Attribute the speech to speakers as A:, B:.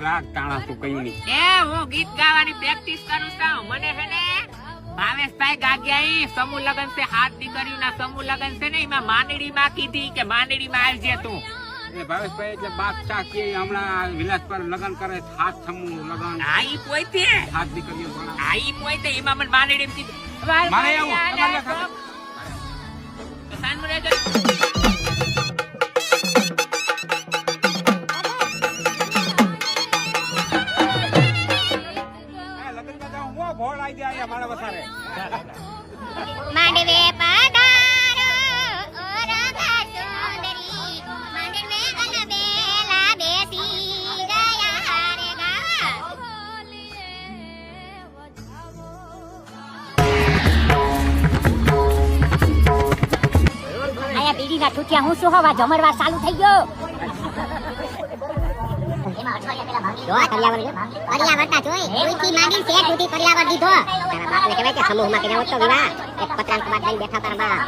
A: રાગ તાણા તું કયું નહીં.
B: એ હું ગીત ગાવાની પ્રેક્ટિસ કરું છું. મને હે ને ભાવેશભાઈ ગાગ્યાઈ સમૂહ લગન છે, 7 દીકરીઓના સમૂહ લગન છે ને, એમાં માનડીમાં કીધી કે માનડીમાં આવજે તું.
A: એ ભાવેશભાઈ એટલે બાદશાહ કે હમણાં વિલાસ પર લગન કરે 7 સમૂહ લગન.
B: આ ઈ પોઈતે
A: 7 દીકરીઓ ભણા.
B: આ ઈ પોઈતે એમાં મને માનડી કીધું.
A: મારે આવું તમારે સાથે.
B: તો સાંજનું રહેજો.
A: ભોળ આવી જાય મારા વસારે.
C: માંડવે પધારો ઓ રાધા સુંદરી, માંડવે અલબેલા બેસી ગયા રે ગાવા. આયા પીડીના ઠૂઠિયા હું શું હોવા જમણવાર ચાલુ થઈ ગયો. સમૂહમાં કે જાવ તો વિવાહ એક પતરાંક બાદ લઈને બેઠા તારા બા